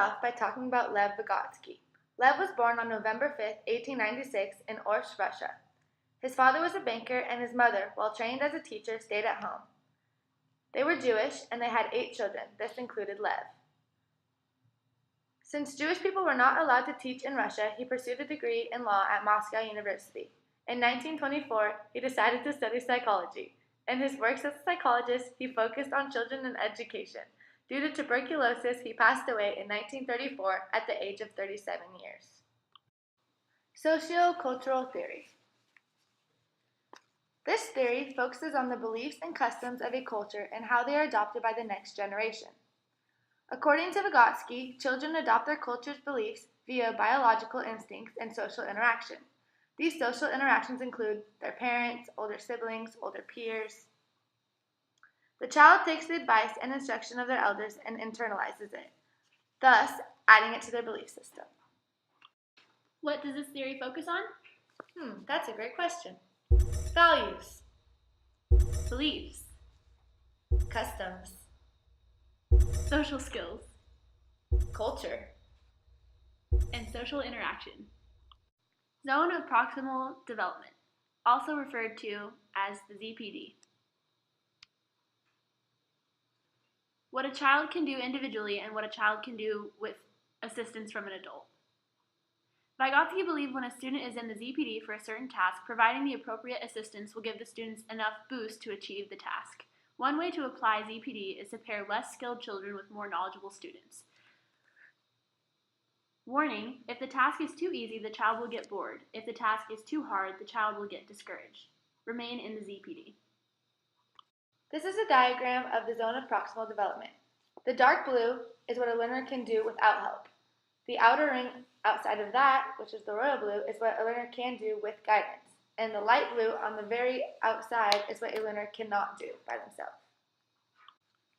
off by talking about Lev Vygotsky. Lev was born on November 5, 1896 in Orsk, Russia. His father was a banker and his mother, while trained as a teacher, stayed at home. They were Jewish and they had 8 children. This included Lev. Since Jewish people were not allowed to teach in Russia, he pursued a degree in law at Moscow University. In 1924, he decided to study psychology. In his works as a psychologist, he focused on children and education. Due to tuberculosis, he passed away in 1934 at the age of 37 years. Sociocultural theory. This theory focuses on the beliefs and customs of a culture and how they are adopted by the next generation. According to Vygotsky, children adopt their culture's beliefs via biological instincts and social interaction. These social interactions include their parents, older siblings, older peers. The child takes the advice and instruction of their elders and internalizes it, thus adding it to their belief system. What does this theory focus on? That's a great question. Values, Beliefs, customs, social skills, culture, and social interaction. Zone of proximal development, also referred to as the ZPD. What a child can do individually and what a child can do with assistance from an adult. Vygotsky believed when a student is in the ZPD for a certain task, providing the appropriate assistance will give the students enough boost to achieve the task. One way to apply ZPD is to pair less skilled children with more knowledgeable students. Warning, if the task is too easy, the child will get bored. If the task is too hard, the child will get discouraged. Remain in the ZPD. This is a diagram of the zone of proximal development. The dark blue is what a learner can do without help. The outer ring outside of that, which is the royal blue, is what a learner can do with guidance. And the light blue on the very outside is what a learner cannot do by themselves.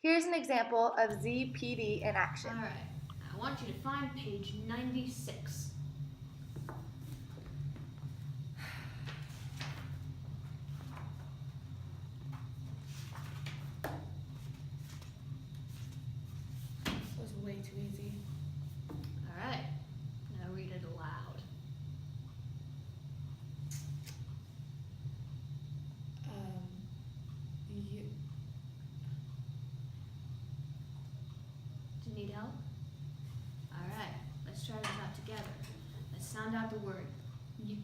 Here's an example of ZPD in action. All right, I want you to find page 96. This was way too easy. All right, now read it aloud. Do you need help? All right, let's try this out together. Let's sound out the word. You,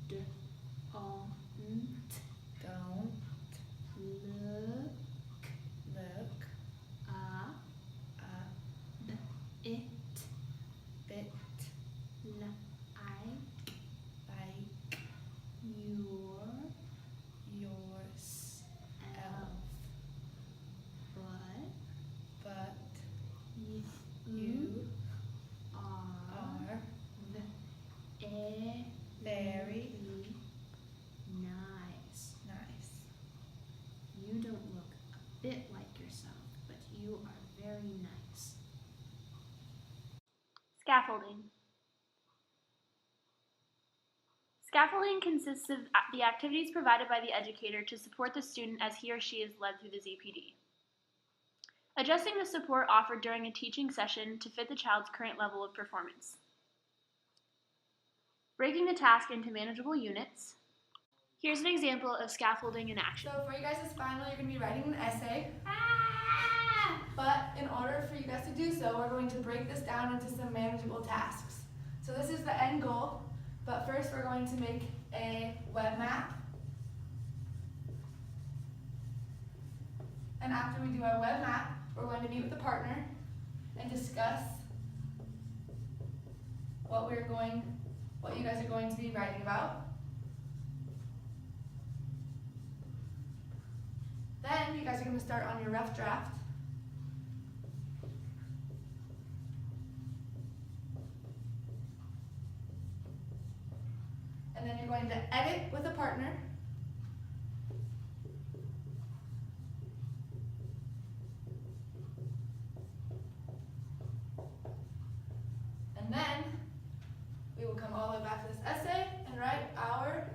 d, on, Don't look, look it, bit like yourself, yourself, but but you are are very nice. nice. You don't look a bit like yourself, but you are very nice. Scaffolding. Scaffolding consists of the activities provided by the educator to support the student as he or she is led through the ZPD. Adjusting the support offered during a teaching session to fit the child's current level of performance. Breaking the task into manageable units. Here's an example of scaffolding in action. So for you guys' final, you're going to be writing an essay. But in order for you guys to do so, we're going to break this down into some manageable tasks. So this is the end goal, but first we're going to make a web map. And after we do our web map, we're going to meet with a partner and discuss what you guys are going to be writing about. Then you guys are going to start on your rough draft. And then you're going to edit with a partner. And then we will come all the way back to this essay and write our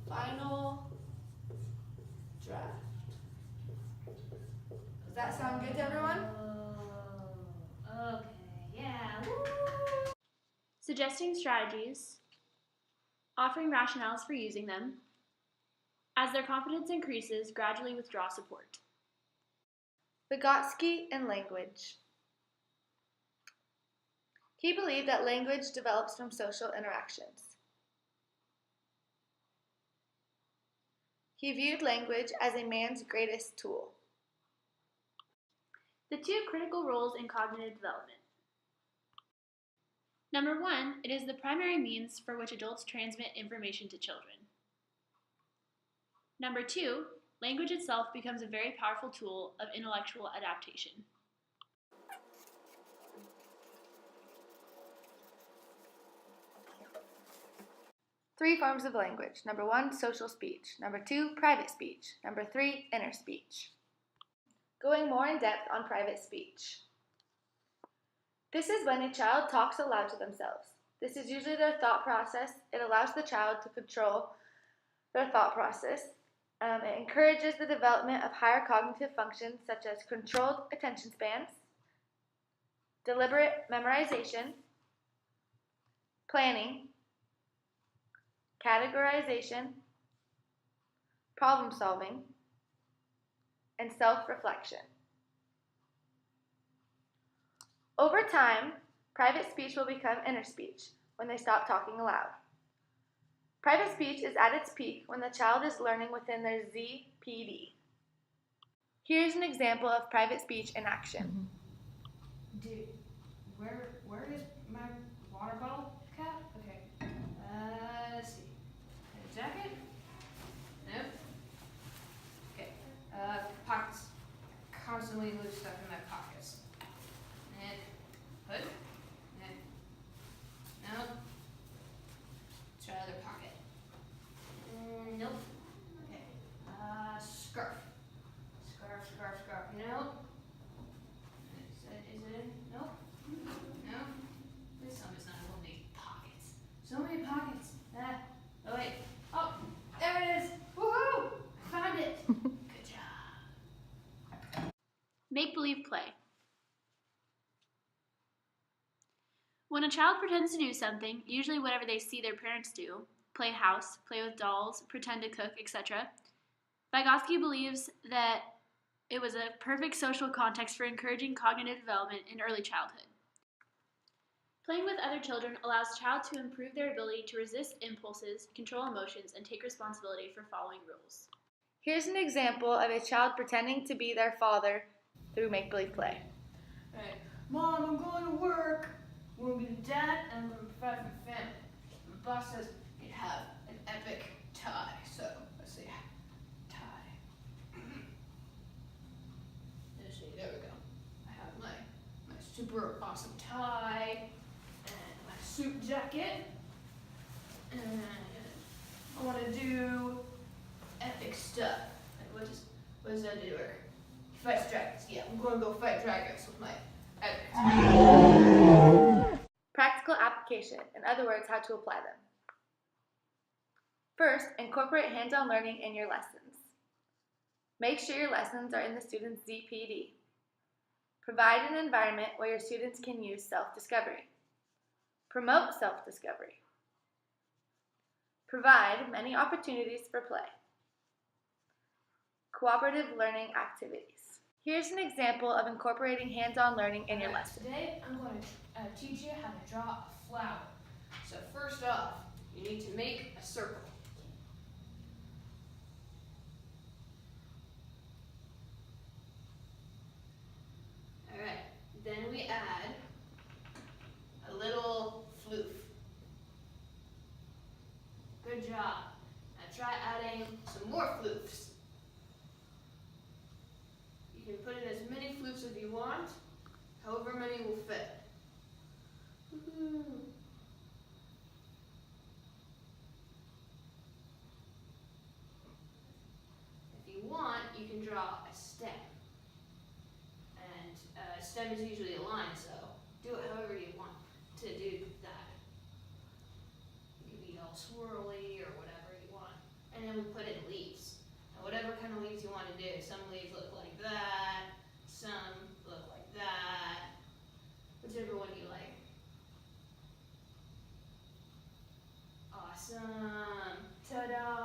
final draft. Does that sound good to everyone? suggesting strategies, offering rationales for using them. As their confidence increases, gradually withdraw support. Vygotsky and language. He believed that language develops from social interactions. He viewed language as a man's greatest tool. The two critical roles in cognitive development. Number 1, it is the primary means for which adults transmit information to children. Number 2, language itself becomes a very powerful tool of intellectual adaptation. Three forms of language. Number 1, social speech. Number 2, private speech. Number 3, inner speech. Going more in depth on private speech. This is when a child talks aloud to themselves. This is usually their thought process. It allows the child to control their thought process. It encourages the development of higher cognitive functions such as controlled attention spans, deliberate memorization, planning, categorization, problem solving, and self-reflection. Over time, private speech will become inner speech when they stop talking aloud. Private speech is at its peak when the child is learning within their ZPD. Here's an example of private speech in action. Dude, where is my water bottle cap? Okay. Let's see. A jacket? Nope. Okay. Pockets. Constantly lose stuff in my pockets. And hood. And nope. Try other pocket. Nope. Okay. Scarf. Scarf. Nope. Is it in? Nope. No. This one is not holding pockets. So many pockets. Oh wait. Oh, there it is. Woohoo! Found it. Good job. Make-believe play. When a child pretends to do something, usually whatever they see their parents do, play house, play with dolls, pretend to cook, etc., Vygotsky believes that it was a perfect social context for encouraging cognitive development in early childhood. Playing with other children allows a child to improve their ability to resist impulses, control emotions, and take responsibility for following rules. Here's an example of a child pretending to be their father through make-believe play. Right. Mom, I'm going to work. I'm going to be the dad and I'm going to provide for the family. My boss says you have an epic tie. So let's see. Tie. Let's see. There we go. I have my super awesome tie and my suit jacket. And I want to do epic stuff. Like what does that do? Fight dragons. Yeah, I'm going to go fight dragons with my epic tie. Practical application, in other words, how to apply them. First, incorporate hands-on learning in your lessons. Make sure your lessons are in the student's ZPD. Provide an environment where your students can use self-discovery. Promote self-discovery. Provide many opportunities for play. Cooperative learning activities. Here's an example of incorporating hands-on learning in your lesson. Today, I'm going to teach you how to draw a flower. So first off, you need to make a circle. All right, then we add a little floof. Good job. Now try adding some more floofs. You can put in as many floofs as you want, however many will fit. Woo-hoo. If you want, you can draw a stem. And a stem is usually a line, so do it however you want to do that. It could be all swirly or whatever you want. And then we put in leaves. Now whatever kind of leaves you want to do. Some leaves look like that, some look like that. Whichever one you like. Awesome. Ta-da.